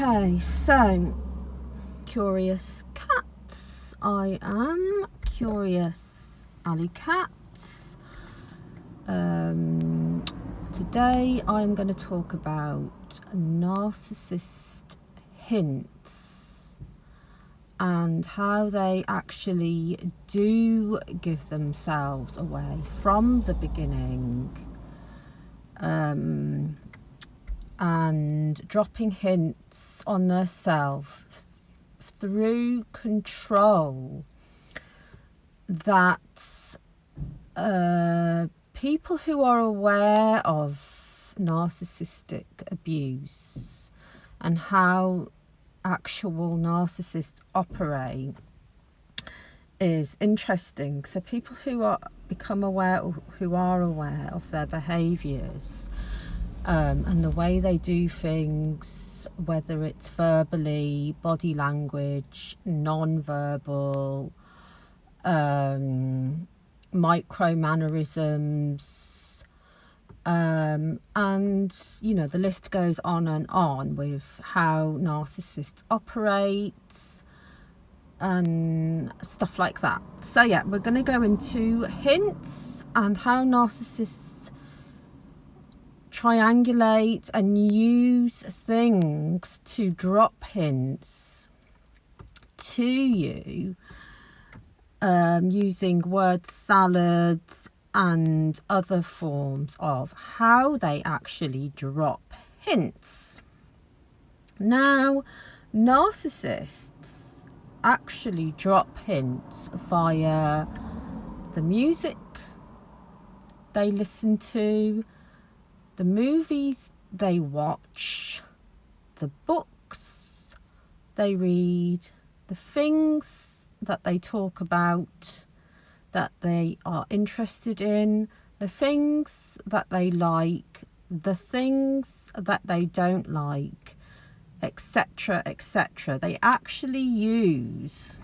Okay, so curious cats. I am curious alley cats. Today I'm going to talk about narcissist hints and how they actually do give themselves away from the beginning. And dropping hints on themselves through control that people who are aware of narcissistic abuse and how actual narcissists operate is interesting. So people who are aware of their behaviours and the way they do things, whether it's verbally, body language, non-verbal, micro mannerisms, and you know, the list goes on with how narcissists operate and stuff like that. So yeah, we're going to go into hints and how narcissists triangulate and use things to drop hints to you, using word salads and other forms of how they actually drop hints. Now, narcissists actually drop hints via the music they listen to, the movies they watch, the books they read, the things that they talk about, that they are interested in, the things that they like, the things that they don't like, etc., etc. They actually use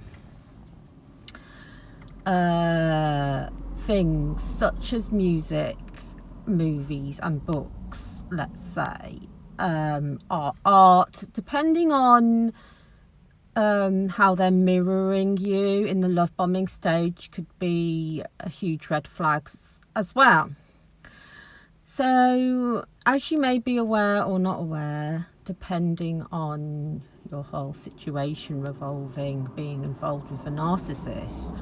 things such as music, movies and books, let's say, art, depending on how they're mirroring you in the love bombing stage, could be a huge red flag as well. So as you may be aware or not aware, depending on your whole situation revolving being involved with a narcissist,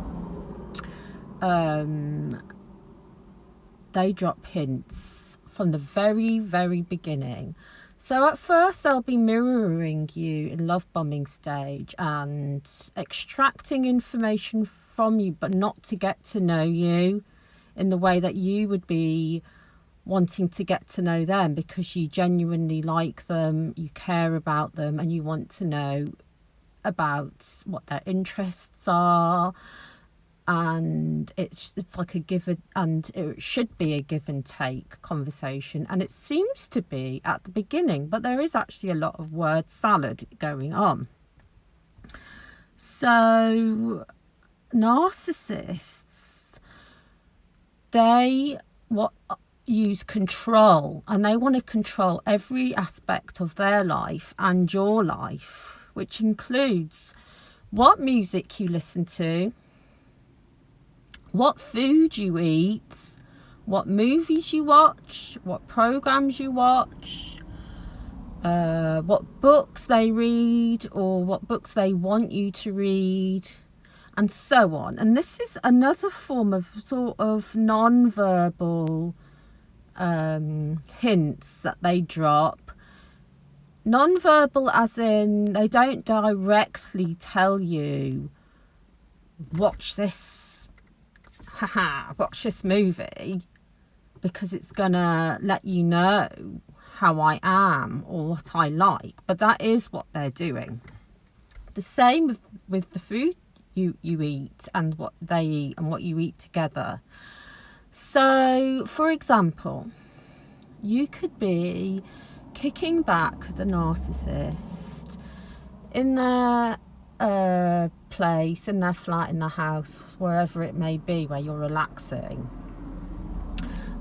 they drop hints from the very, very beginning. So at first they'll be mirroring you in love bombing stage and extracting information from you, but not to get to know you in the way that you would be wanting to get to know them, because you genuinely like them, you care about them, and you want to know about what their interests are. And it's like a give and it should be a give and take conversation, and it seems to be at the beginning, but there is actually a lot of word salad going on. So narcissists, they use control, and they want to control every aspect of their life and your life, which includes what music you listen to, what food you eat, what movies you watch, what programs you watch, what books they read or what books they want you to read, and so on. And this is another form of sort of non-verbal hints that they drop. Non-verbal as in they don't directly tell you, watch this movie, because it's gonna let you know how I am or what I like, but that is what they're doing. The same with the food you eat and what they eat and what you eat together. So for example, you could be kicking back the narcissist in their place, in their flat, in their house, wherever it may be, where you're relaxing,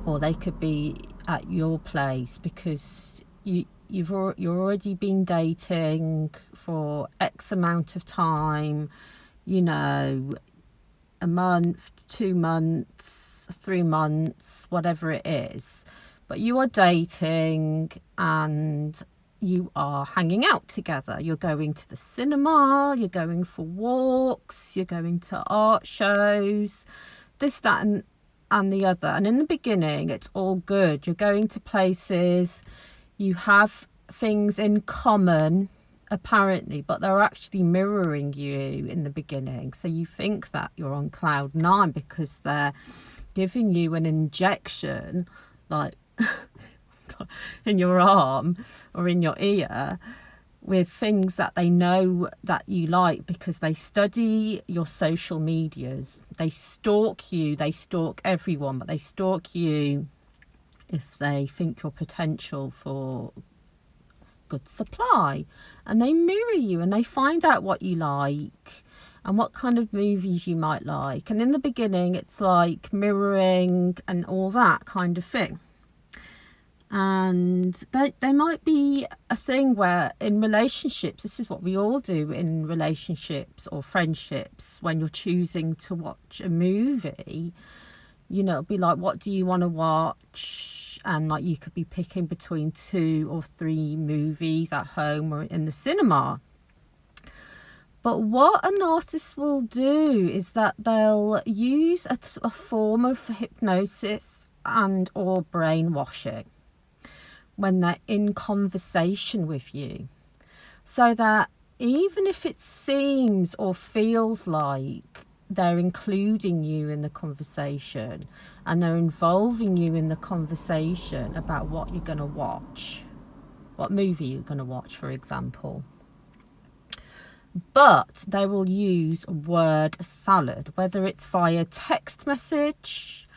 or they could be at your place because you're already been dating for X amount of time, you know, a month, 2 months, 3 months, whatever it is. But you are dating and you are hanging out together. You're going to the cinema, you're going for walks, you're going to art shows, this, that, and the other. And in the beginning, it's all good. You're going to places, you have things in common, apparently, but they're actually mirroring you in the beginning. So you think that you're on cloud nine because they're giving you an injection, like in your arm or in your ear, with things that they know that you like because they study your social medias. They stalk you, they stalk everyone, but they stalk you if they think you're potential for good supply. And they mirror you and they find out what you like and what kind of movies you might like. And in the beginning, it's like mirroring and all that kind of thing. And there might be a thing where in relationships, this is what we all do in relationships or friendships, when you're choosing to watch a movie, you know, it'll be like, what do you want to watch? And like you could be picking between 2 or 3 movies at home or in the cinema. But what a narcissist will do is that they'll use a form of hypnosis and or brainwashing when they're in conversation with you, so that even if it seems or feels like they're including you in the conversation and they're involving you in the conversation about what you're going to watch, what movie you're going to watch, for example, but they will use word salad, whether it's via text message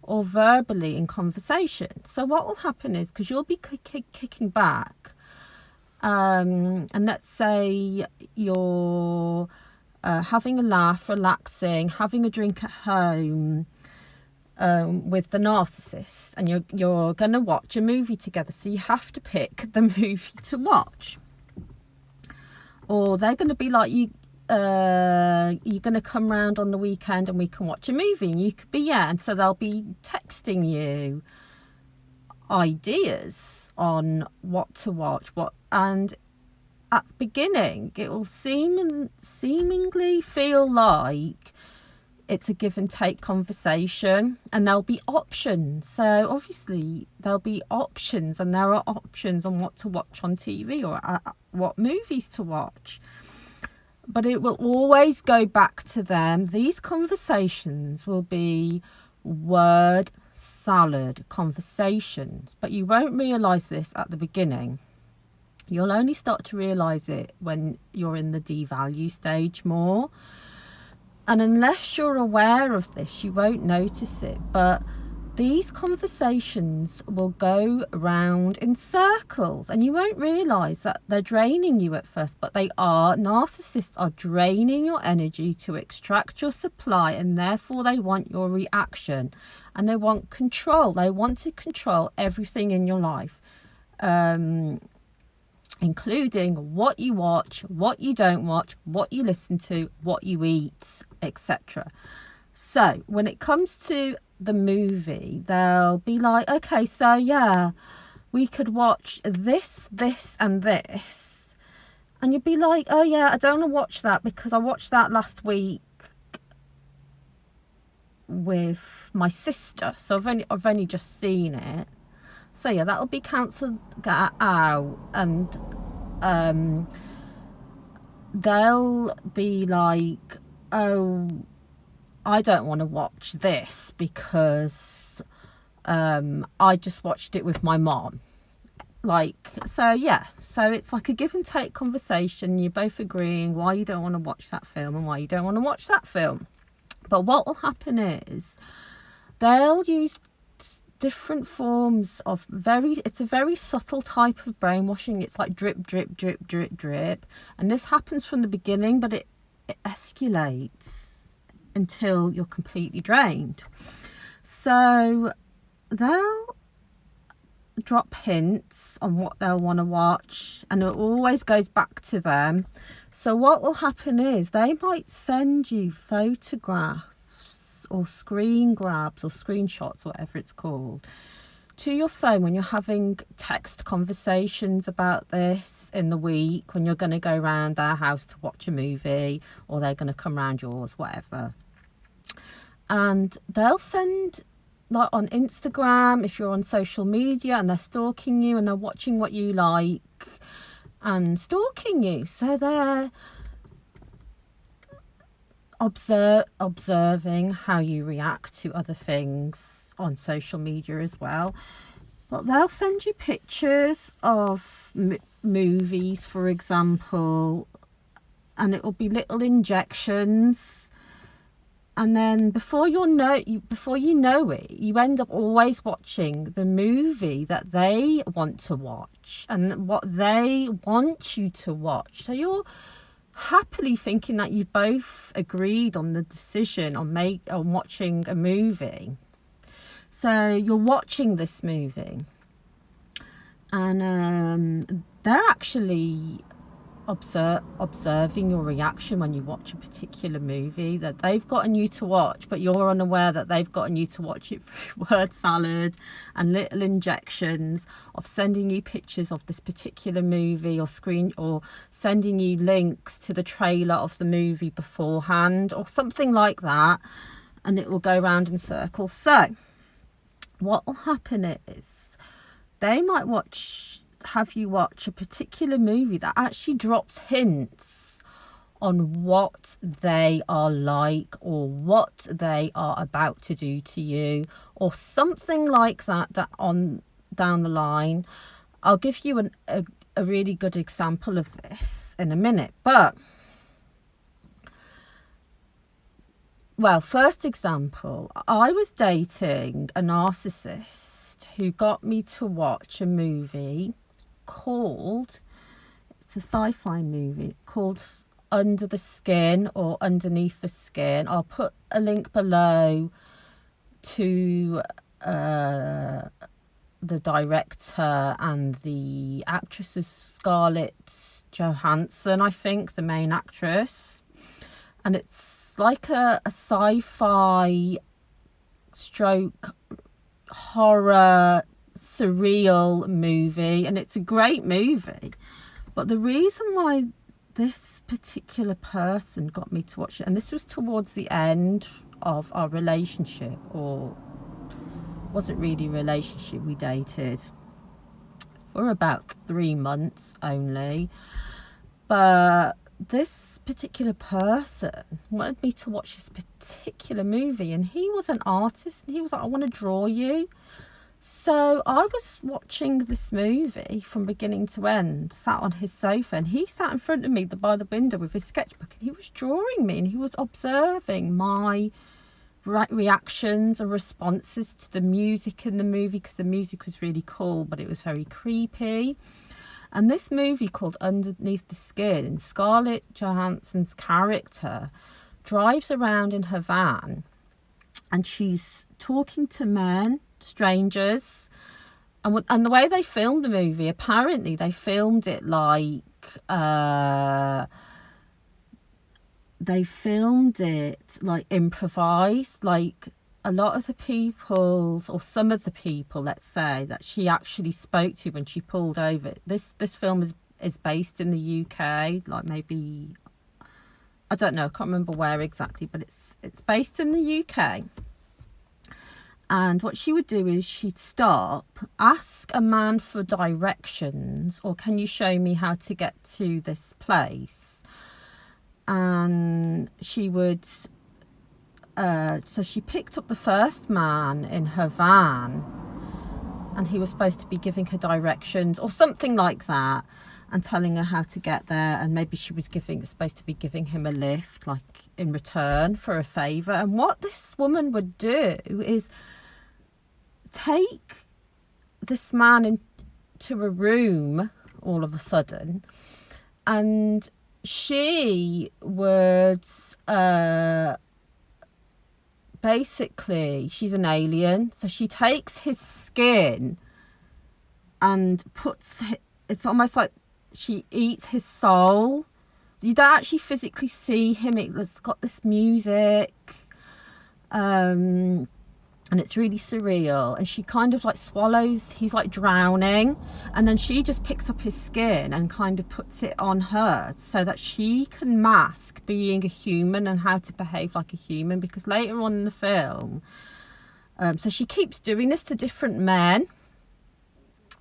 or verbally in conversation. So what will happen is, because you'll be kicking back, and let's say you're having a laugh, relaxing, having a drink at home with the narcissist, and you're going to watch a movie together, so you have to pick the movie to watch. Or they're going to be like, you're going to come round on the weekend and we can watch a movie, and you could be, yeah, and so they'll be texting you ideas on what to watch, and at the beginning it will seemingly feel like it's a give and take conversation, and there'll be options. So obviously there'll be options, and there are options on what to watch on TV or what movies to watch. But it will always go back to them. These conversations will be word salad conversations, but you won't realise this at the beginning. You'll only start to realise it when you're in the devalue stage more. And unless you're aware of this, you won't notice it. But these conversations will go round in circles, and you won't realise that they're draining you at first, but they are. Narcissists are draining your energy to extract your supply, and therefore they want your reaction, and they want control. They want to control everything in your life, including what you watch, what you don't watch, what you listen to, what you eat, etc. So when it comes to the movie, they'll be like, okay, so yeah, we could watch this, this and this, and you'd be like, oh yeah, I don't want to watch that because I watched that last week with my sister, so I've only just seen it, so yeah, that'll be cancelled out. And they'll be like, oh, I don't want to watch this because I just watched it with my mom. Like, so yeah, so it's like a give and take conversation. You're both agreeing why you don't want to watch that film and why you don't want to watch that film. But what will happen is they'll use different forms of it's a very subtle type of brainwashing. It's like drip, drip, drip, drip, drip. And this happens from the beginning, but it escalates until you're completely drained. So they'll drop hints on what they'll want to watch, and it always goes back to them. So what will happen is they might send you photographs or screen grabs or screenshots, whatever it's called, to your phone when you're having text conversations about this in the week, when you're going to go around their house to watch a movie, or they're going to come round yours, whatever. And they'll send, like on Instagram, if you're on social media, and they're stalking you and they're watching what you like and stalking you. So they're observing how you react to other things on social media as well. But they'll send you pictures of movies, for example, and it will be little injections. And then before you know it, you end up always watching the movie that they want to watch and what they want you to watch. So you're happily thinking that you both agreed on the decision on watching a movie. So you're watching this movie, and they're actually observing your reaction when you watch a particular movie that they've gotten you to watch, but you're unaware that they've gotten you to watch it through word salad and little injections of sending you pictures of this particular movie, or sending you links to the trailer of the movie beforehand or something like that, and it will go round in circles. So what will happen is they might have you watch a particular movie that actually drops hints on what they are like or what they are about to do to you or something like that on down the line. I'll give you a really good example of this in a minute. But, well, first example, I was dating a narcissist who got me to watch a movie called, it's a sci-fi movie called Under the Skin or Underneath the Skin. I'll put a link below to the director, and the actress is Scarlett Johansson, I think, the main actress. And it's like a sci-fi stroke horror surreal movie, and it's a great movie. But the reason why this particular person got me to watch it, and this was towards the end of our relationship, or wasn't really a relationship, we dated for about 3 months only, but this particular person wanted me to watch this particular movie, and he was an artist, and he was like, I want to draw you. So I was watching this movie from beginning to end, sat on his sofa, and he sat in front of me by the window with his sketchbook, and he was drawing me, and he was observing my reactions and responses to the music in the movie, because the music was really cool, but it was very creepy. And this movie called Underneath the Skin, Scarlett Johansson's character drives around in her van, and she's talking to men, strangers, and the way they filmed the movie, apparently they filmed it like improvised. Like a lot of the people, or some of the people, let's say, that she actually spoke to when she pulled over. This film is based in the UK, like maybe, I don't know, I can't remember where exactly, but it's based in the UK. And what she would do is she'd stop, ask a man for directions, or can you show me how to get to this place? And she would, so she picked up the first man in her van, and he was supposed to be giving her directions or something like that, and telling her how to get there. And maybe she was supposed to be giving him a lift, like in return for a favour. And what this woman would do is take this man into a room all of a sudden, and she would basically, she's an alien, so she takes his skin and it's almost like she eats his soul. You don't actually physically see him. It's got this music, and it's really surreal, and she kind of like swallows, he's like drowning, and then she just picks up his skin and kind of puts it on her so that she can mask being a human and how to behave like a human, because later on in the film, so she keeps doing this to different men.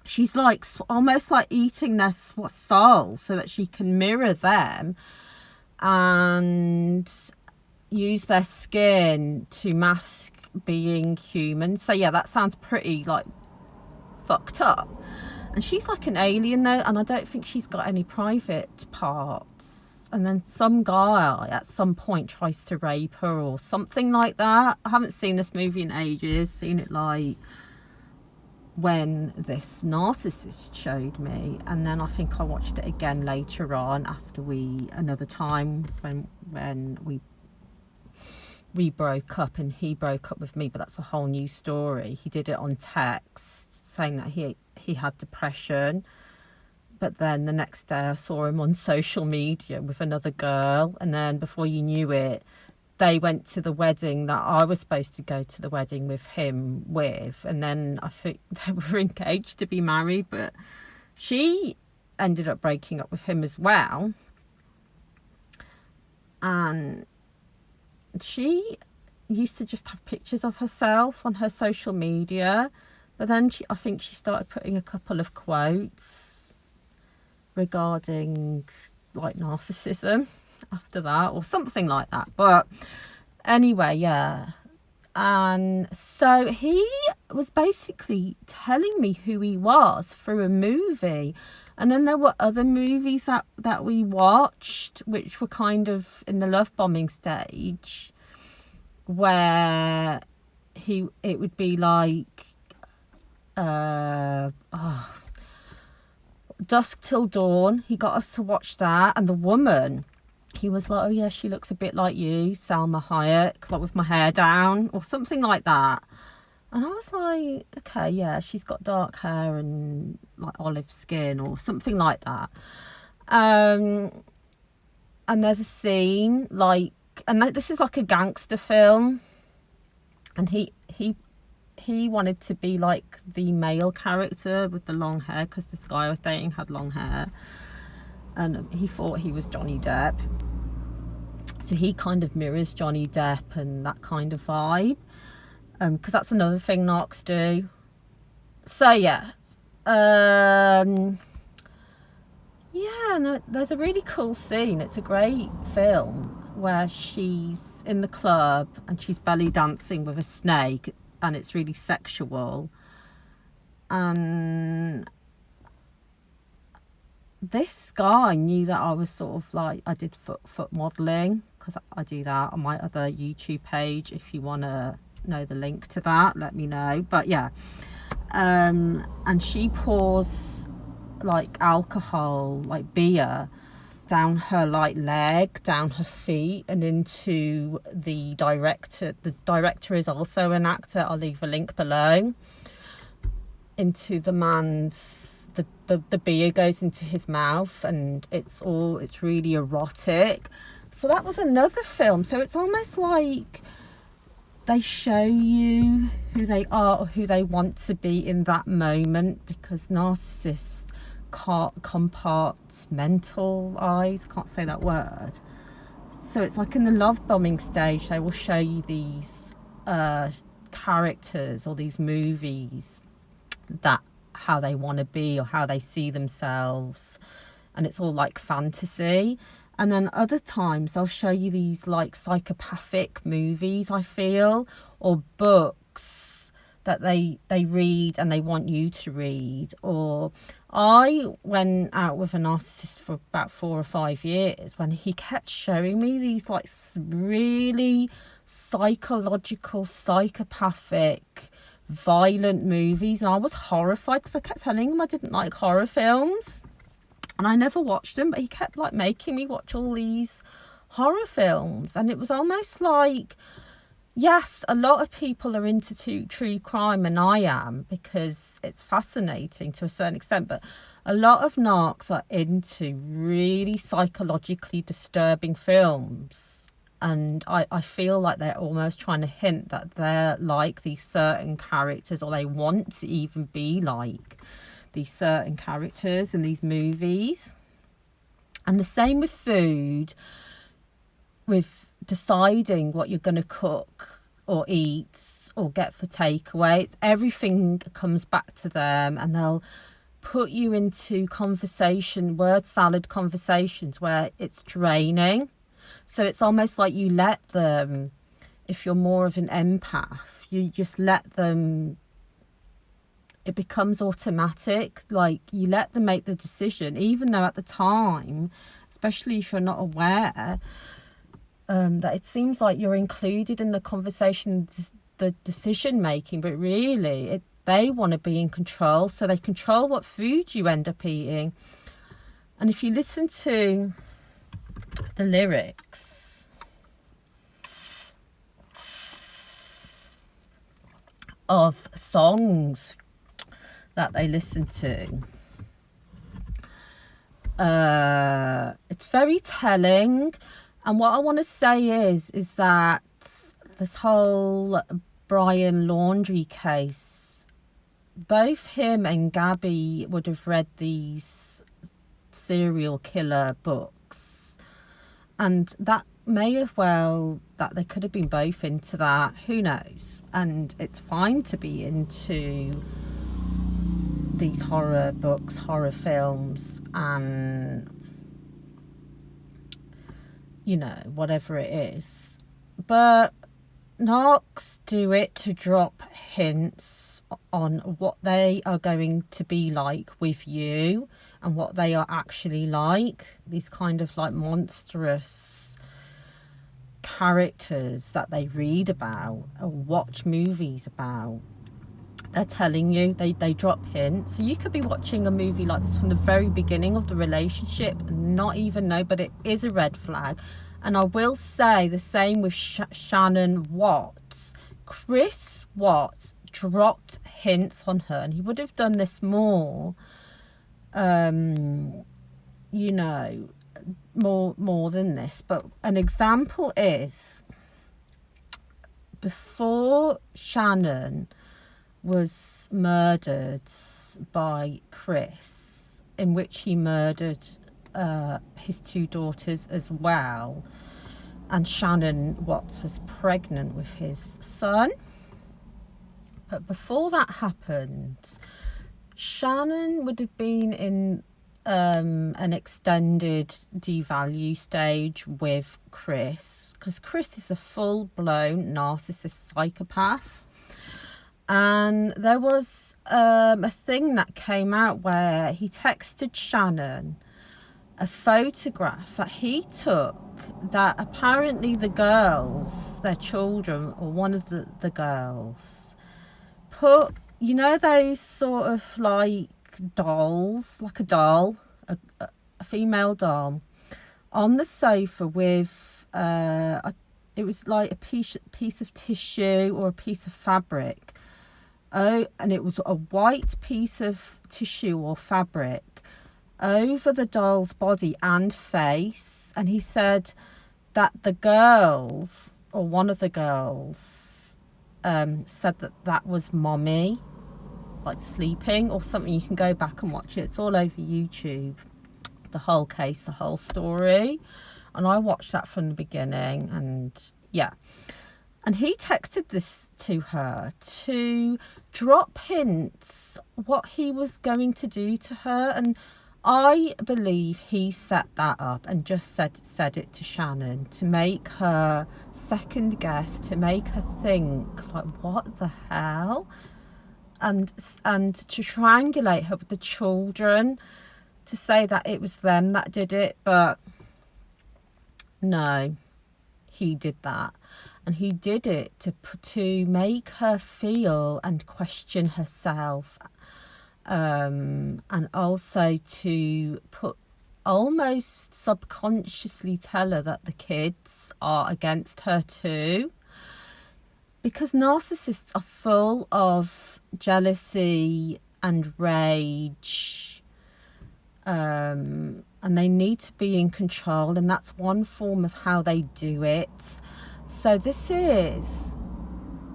She's like almost like eating their soul so that she can mirror them and use their skin to mask being human. So yeah, that sounds pretty like fucked up. And she's like an alien though, and I don't think she's got any private parts. And then some guy at some point tries to rape her or something like that. I haven't seen this movie in ages. Seen it like when this Narcissist showed me, and then I think I watched it again later on after another time when we broke up and he broke up with me, but that's a whole new story. He did it on text saying that he had depression, but then the next day I saw him on social media with another girl, and then before you knew it, they went to the wedding that I was supposed to go to the wedding with him with, and then I think they were engaged to be married, but she ended up breaking up with him as well. And she used to just have pictures of herself on her social media, but then I think she started putting a couple of quotes regarding like narcissism after that or something like that. But anyway, yeah. And so he was basically telling me who he was through a movie, and then there were other movies that we watched which were kind of in the love bombing stage, where it would be like Dusk Till Dawn. He got us to watch that, and the woman, he was like, oh yeah, she looks a bit like you, Salma Hayek, like with my hair down or something like that. And I was like, okay, yeah, she's got dark hair and like olive skin or something like that. And there's a scene like, and this is like a gangster film, and he wanted to be like the male character with the long hair, because this guy I was dating had long hair, and he thought he was Johnny Depp. So he kind of mirrors Johnny Depp and that kind of vibe, because that's another thing narcs do. So yeah, yeah, no, there's a really cool scene. It's a great film where she's in the club and she's belly dancing with a snake, and it's really sexual. And this guy knew that I was sort of like, I did foot modeling, because I do that on my other YouTube page. If you want to know the link to that, let me know. But yeah, and she pours like alcohol, like beer, down her like leg, down her feet, and into the director. The director is also an actor. I'll leave a link below. Into the man's, the beer goes into his mouth, and it's really erotic. So that was another film. So it's almost like they show you who they are or who they want to be in that moment, because narcissists compartmentalize, can't say that word. So it's like in the love bombing stage, they will show you these characters or these movies, that how they want to be or how they see themselves, and it's all like fantasy. And then other times they'll show you these like psychopathic movies, I feel, or books that they read and they want you to read. Or I went out with a narcissist for about 4 or 5 years when he kept showing me these like really psychological, psychopathic, violent movies, and I was horrified because I kept telling him I didn't like horror films, and I never watched them, but he kept like making me watch all these horror films. And it was almost like Yes, a lot of people are into true crime, and I am, because it's fascinating to a certain extent. But a lot of narcs are into really psychologically disturbing films. And I feel like they're almost trying to hint that they're like these certain characters, or they want to even be like these certain characters in these movies. And the same with food, with deciding what you're going to cook or eat or get for takeaway. Everything comes back to them, and they'll put you into word salad conversations where it's draining. So it's almost like you let them, if you're more of an empath, you just let them, it becomes automatic. Like, you let them make the decision, even though at the time, especially if you're not aware, that it seems like you're included in the conversation, the decision making, but really they want to be in control, so they control what food you end up eating. And if you listen to the lyrics of songs that they listen to, it's very telling. And what I want to say is that this whole Brian Laundrie case, both him and Gabby would have read these serial killer books, and that may have well, that they could have been both into that, who knows. And it's fine to be into these horror books, horror films, and whatever it is. But narcs do it to drop hints on what they are going to be like with you, and what they are actually like. These kind of like monstrous characters that they read about or watch movies about. They're telling you, they drop hints. So you could be watching a movie like this from the very beginning of the relationship and not even know, but it is a red flag. And I will say the same with Shannon Watts. Chris Watts dropped hints on her, and he would have done this more, more than this. But an example is, before Shannon was murdered by Chris, in which he murdered his two daughters as well, and Shannon Watts was pregnant with his son. But before that happened, Shannon would have been in an extended devalue stage with Chris, because Chris is a full-blown narcissist psychopath. And there was a thing that came out where he texted Shannon a photograph that he took, that apparently the girls, their children, or one of the girls, put, those sort of like dolls, like a doll, a female doll, on the sofa with, it was like a piece of tissue or a piece of fabric. Oh, and it was a white piece of tissue or fabric over the doll's body and face. And he said that the girls, or one of the girls, said that was mommy, like sleeping or something. You can go back and watch it. It's all over YouTube. The whole case, the whole story. And I watched that from the beginning, and yeah. And he texted this to her to drop hints what he was going to do to her. And I believe he set that up and just said it to Shannon to make her second guess, to make her think, like, what the hell? And to triangulate her with the children, to say that it was them that did it. But no, he did that. And he did it to make her feel and question herself, and also to almost subconsciously tell her that the kids are against her too. because narcissists are full of jealousy and rage, and they need to be in control, and that's one form of how they do it. So this is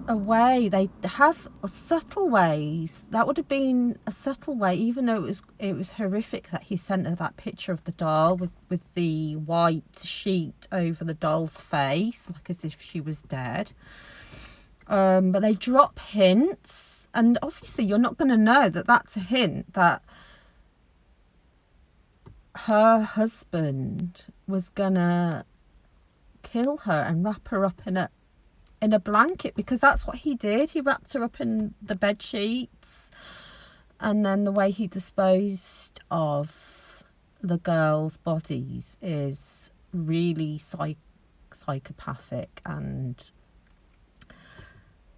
a way, they have subtle ways. That would have been a subtle way, even though it was horrific that he sent her that picture of the doll with the white sheet over the doll's face, like as if she was dead. But they drop hints, and obviously you're not going to know that that's a hint that her husband was gonna kill her and wrap her up in a blanket, because that's what he did. He wrapped her up in the bed sheets, and then the way he disposed of the girls' bodies is really psychopathic. And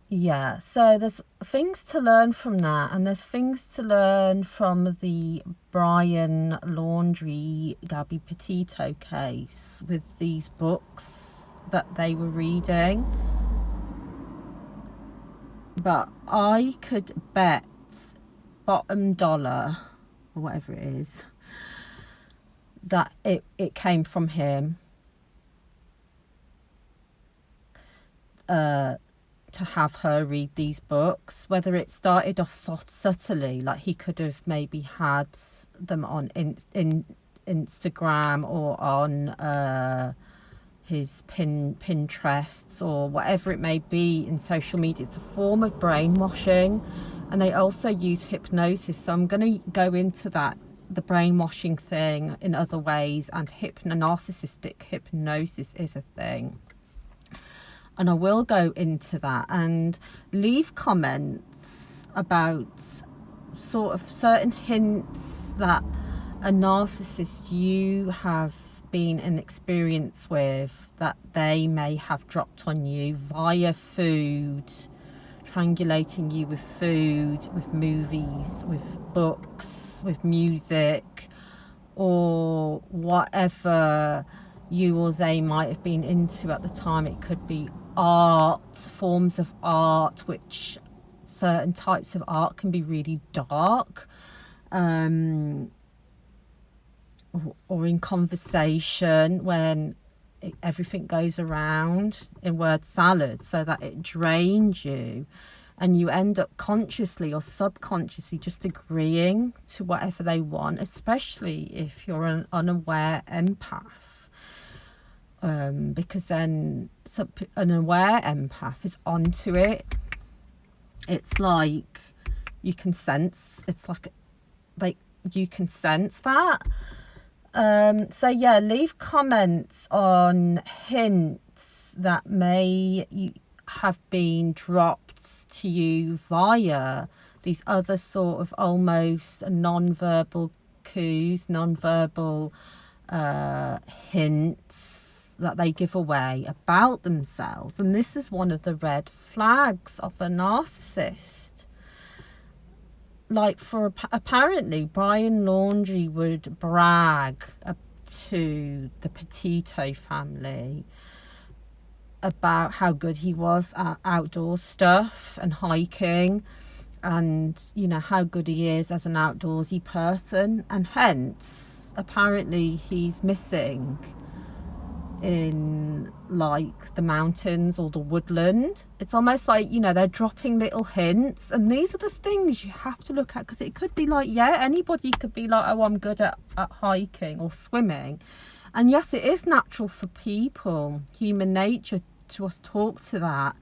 yeah, so there's things to learn from that, and there's things to learn from the Brian Laundrie Gabby Petito case with these books that they were reading. But I could bet bottom dollar, or whatever it is, that it came from him. To have her read these books, whether it started off subtly, like he could have maybe had them on in Instagram or on his Pinterests or whatever it may be in social media. It's a form of brainwashing, and they also use hypnosis. So I'm going to go into that, the brainwashing thing, in other ways, and narcissistic hypnosis is a thing. And I will go into that, and leave comments about sort of certain hints that a narcissist you have been in experience with, that they may have dropped on you via food, triangulating you with food, with movies, with books, with music, or whatever you or they might have been into at the time. It could be art, forms of art, which certain types of art can be really dark, or in conversation when everything goes around in word salad, so that it drains you, and you end up consciously or subconsciously just agreeing to whatever they want, especially if you're an unaware empath. Because then an aware empath is onto it. It's like you can sense, it's like you can sense that. So yeah, leave comments on hints that may have been dropped to you via these other sort of almost non-verbal cues, non-verbal hints that they give away about themselves. And this is one of the red flags of a narcissist. Like, apparently Brian Laundrie would brag to the Petito family about how good he was at outdoor stuff and hiking, and you know how good he is as an outdoorsy person, and hence apparently he's missing in like the mountains or the woodland. It's almost like, you know, they're dropping little hints, and these are the things you have to look at, because it could be like, yeah, anybody could be like, oh, I'm good at hiking or swimming, and yes, it is natural for people, human nature, to us talk to that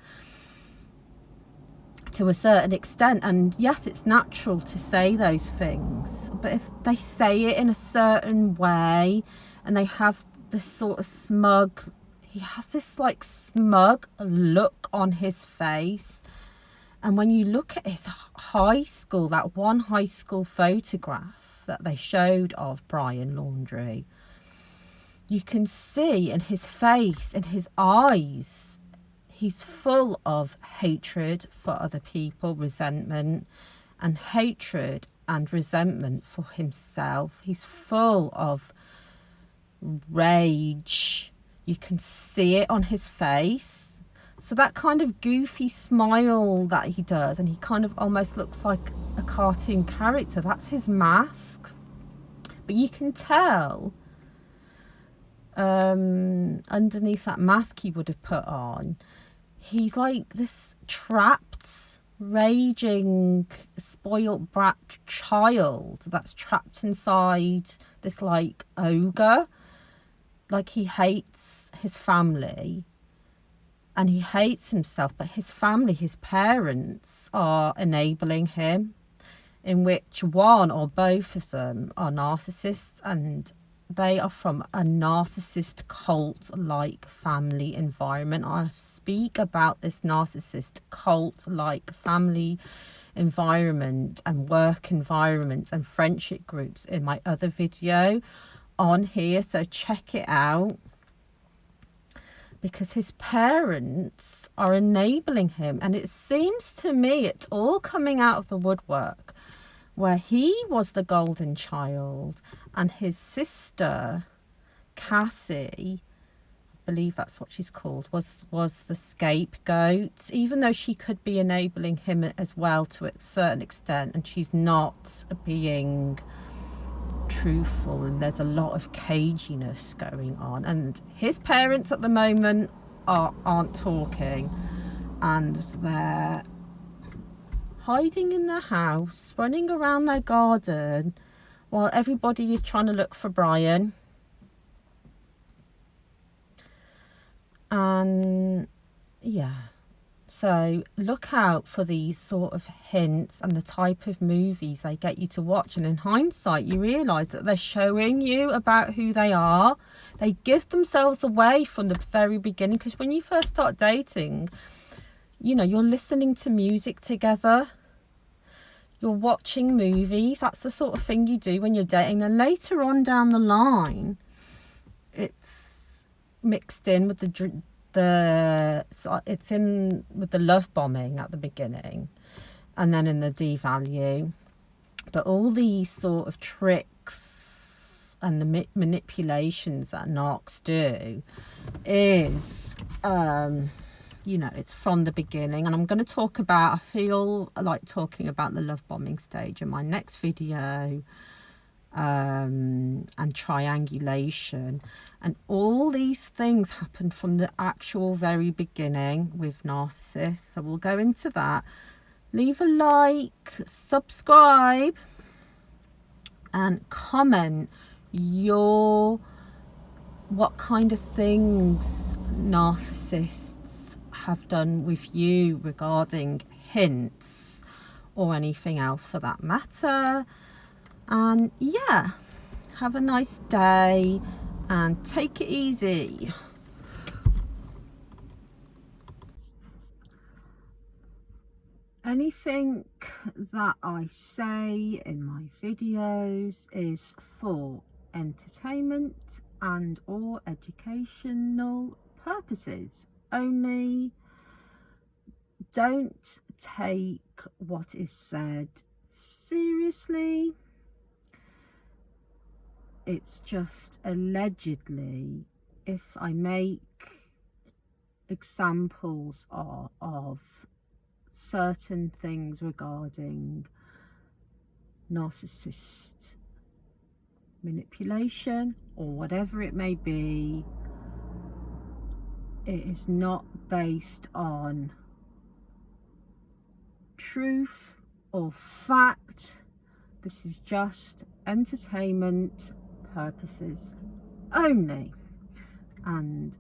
to a certain extent, and yes, it's natural to say those things, but if they say it in a certain way and they have this sort of smug, he has this like smug look on his face, and when you look at his high school, that one high school photograph that they showed of Brian Laundrie, you can see in his face, in his eyes, he's full of hatred for other people, resentment, and hatred and resentment for himself. He's full of rage. You can see it on his face. So that kind of goofy smile that he does, and he kind of almost looks like a cartoon character, that's his mask. But you can tell underneath that mask he would have put on, he's like this trapped, raging, spoilt brat child that's trapped inside this like ogre. Like, he hates his family and he hates himself, but his family, his parents, are enabling him, in which one or both of them are narcissists, and they are from a narcissist cult-like family environment. I speak about this narcissist cult-like family environment and work environment and friendship groups in my other video on here, so check it out, because his parents are enabling him. And it seems to me it's all coming out of the woodwork, where he was the golden child and his sister Cassie, I believe that's what she's called, was the scapegoat, even though she could be enabling him as well to a certain extent, and she's not being truthful, and there's a lot of caginess going on. And his parents at the moment aren't talking, and they're hiding in their house, running around their garden, while everybody is trying to look for Brian. And yeah, so look out for these sort of hints and the type of movies they get you to watch. And in hindsight, you realise that they're showing you about who they are. They give themselves away from the very beginning, because when you first start dating, you know, you're listening to music together, you're watching movies. That's the sort of thing you do when you're dating. Then later on down the line, it's mixed in with it's in with the love bombing at the beginning, and then in the devalue. But all these sort of tricks and the manipulations that narcs do is you know, it's from the beginning. And I'm going to talk about, I feel like talking about the love bombing stage in my next video, and triangulation, and all these things happen from the actual very beginning with narcissists. So we'll go into that. Leave a like, subscribe, and comment what kind of things narcissists have done with you regarding hints or anything else for that matter. And yeah, have a nice day and take it easy. Anything that I say in my videos is for entertainment and or educational purposes only. Don't take what is said seriously. It's just allegedly. If I make examples of certain things regarding narcissist manipulation or whatever it may be, it is not based on truth or fact. This is just entertainment purposes only, and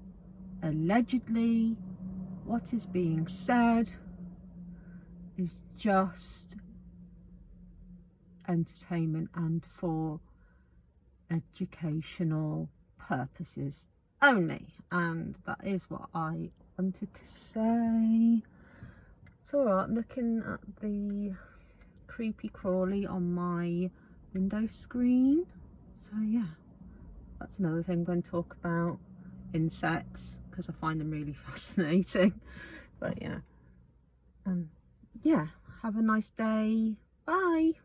allegedly what is being said is just entertainment and for educational purposes only. And that is what I wanted to say. It's alright, I'm looking at the creepy crawly on my window screen. So yeah, that's another thing I'm going to talk about, insects, because I find them really fascinating. But yeah, yeah, have a nice day. Bye.